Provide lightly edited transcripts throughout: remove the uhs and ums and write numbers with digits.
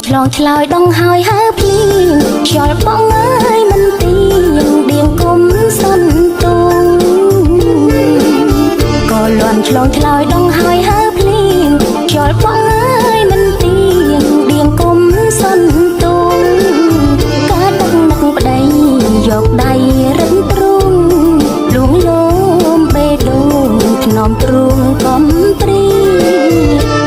ឆ្លងឆ្លើយដងហើយហើភ្លៀងខ្យល់បងអើយមិនទៀងដៀងគុំសន្ទូងក៏លន់ឆ្លងឆ្លើយដងហើយហើភ្លៀងខ្យល់បងអើយមិនទៀងដៀងគុំសន្ទូងកាដឹកនឹកប្តីយកដៃរឹងទ្រូងលួងលោមបេះដូងថ្នមទ្រូងកំព្រី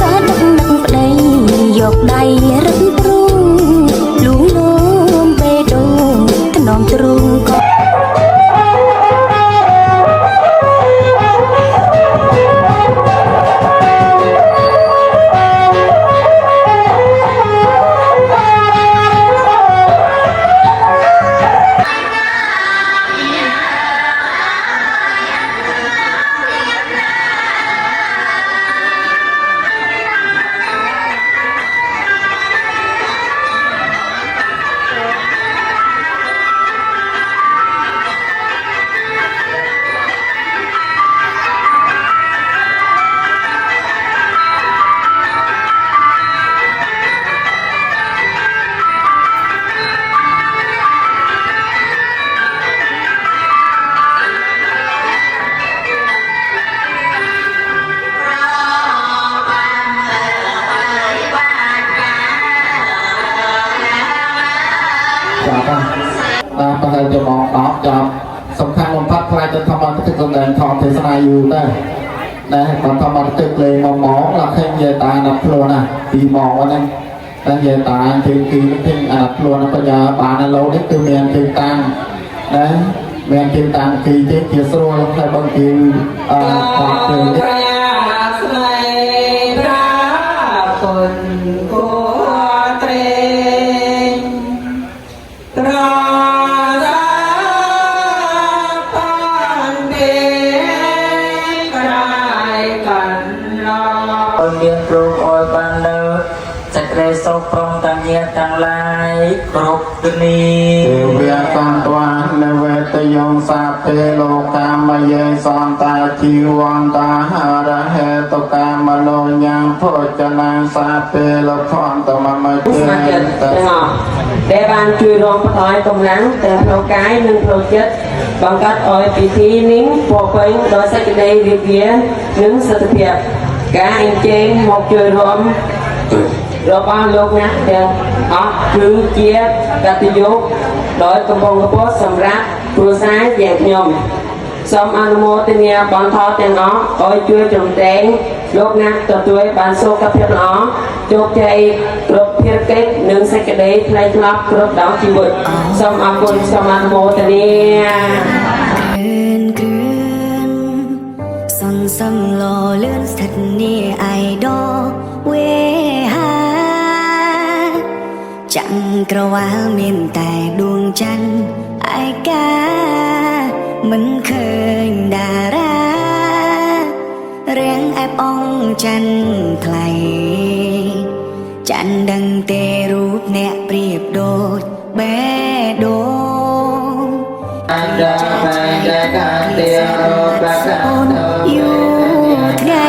កាដឹកនឹកប្តីយកដៃរឹងទ្រូងលួងលោមបេះដូងថ្នមទ្រូងកំប្រហែលជាម៉ោង10ចាប់សំខាន់បំផុតខ្លាចទៅធម្មទិកសម្ដែងធម្មទេសនាយូរដែរគាត់ធម្មទិកលេង1ម៉ោងឡាឃើញយាយតាដល់ខ្លួនណា2ម៉ោងហ្នឹងតែយាយតាជើងទីនឹងអាខ្លួនបញ្ញាបានឡូវនេះគឺមានជើងតាំងមានជើងតាំងទីទៀតជាស្រួលតែបងគឺគាត់ជើងស្នេហ៍ប្រាគុណគួរត្រេងត្រមានគ្រូអោយបាននៅសេចក្តីសុខព្រមទាំងញាតិទាំងឡាយគ្រប់គ្នាវាកំតានៅវេទយងសាពេលោកាមយេសន្តាជីវន្តារហេតុកាមលោញាំភោចនាសាពេលោខន្តមមជាដែលបានជួយរំផ្ដល់កម្លាំងទាំងផ្លូវកាយនិងផ្លូវចិត្តបង្កើតឲ្យពិធីនេះពោពេញដោយសេចក្តីរីករាយនិងសន្តិភាពការអញ្ជើញមកជួយរួមរបស់លោកអ្នកទាំងអស់គឺជាកតញ្ញូដោយកំពុងកំពុះសម្រាប់គ្រួសារយ៉ាងខ្ញុំសូមអនុមោទនាបន្ថយទាំងអស់ឲ្យជួយជំរុញលោកអ្នកទទួលបានសុខភាពល្អជោគជ័យគ្រប់ភារកិច្ចនិងសេចក្តីថ្លៃថ្លាគ្រប់ដងជីវិតសូមអរគុណសូមអនុមោទនាសំឡលឿនស្ថិតនាអៃដវេហាចាំងក្រវ៉ាល់មានតែដួងច័ន្ទឯកាមិនឃើញតារារាំងអែបអងច័ន្ទថ្លៃច័ន្ទដឹងទេរូបអ្នកប្រៀបដូចបេះដូងអណ្ដាបែកកានទេរប្រកាយូថ្ងៃ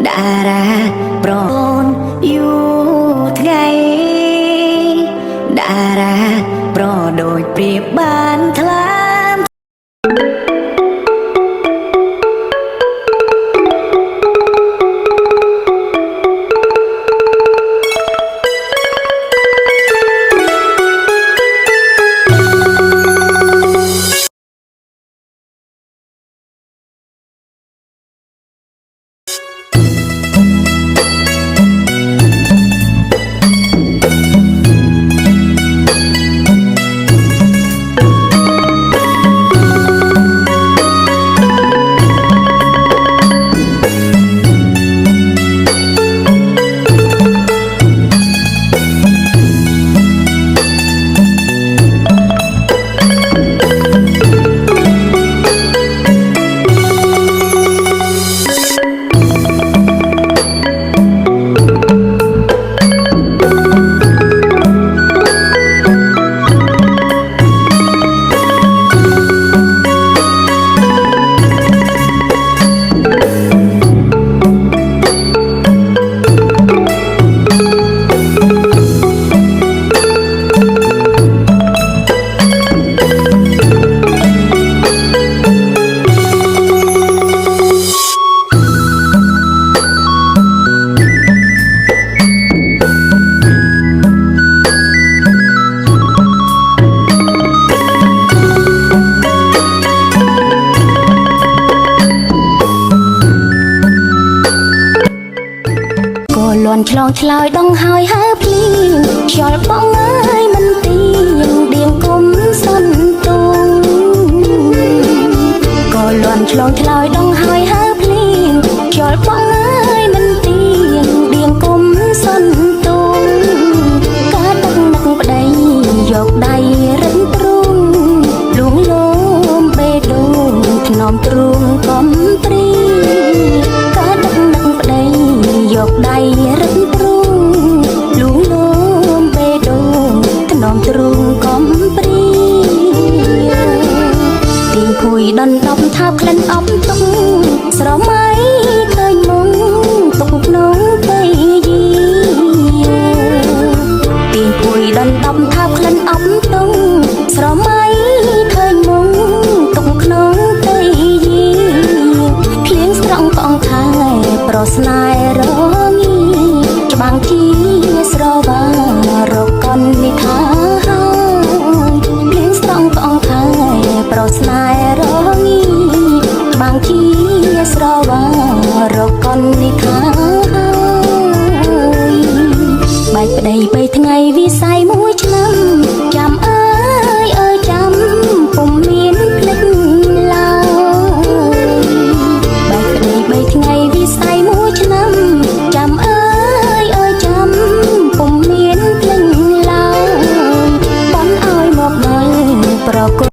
តារាប្រនយូថ្ងៃតារាប្រដូចប្រៀបបានថ្លា លន់ឆ្លងឆ្លើយដងហើយហើភ្លៀងខ្យល់បងអើយមិនទៀងដៀងគុំសន្ទុងក៏លន់ឆ្លងឆ្លើយដងហើយហើភ្លៀងខ្យល់បងអើយមិនទៀងដៀងគុំសន្ទុងកាដឹកនឹកប្តីយកដៃរិនទ្រូងលួងលោមបេះដូងថ្នមទ្រូងកំព្រីកាដឹកនឹកប្តីយកដៃរិនទ្រូងលួងលោមបេះដូងថ្នមទ្រូងកំព្រីទីភួយដណ្ដប់ថាក្លិនអប់ទុកស្រមៃឃើញមុំទុកក្នុងពេលយីទីភួយដណ្ដប់ថាក្លិនអប់ទុកស្រមៃឃើញមុំទុកក្នុងពេលយីភ្លៀងស្រង់កងខែប្រស្នេហ៍រងីច្បាំងជាស្រវារកកននិថាហើយភ្លៀងស្រង់កងខែប្រស្នេហ៍រងីច្បាំងជាស្រវារកកននិថាហើយបែកប្តី3ថ្ងៃវិស័យ1ឆ្នាំ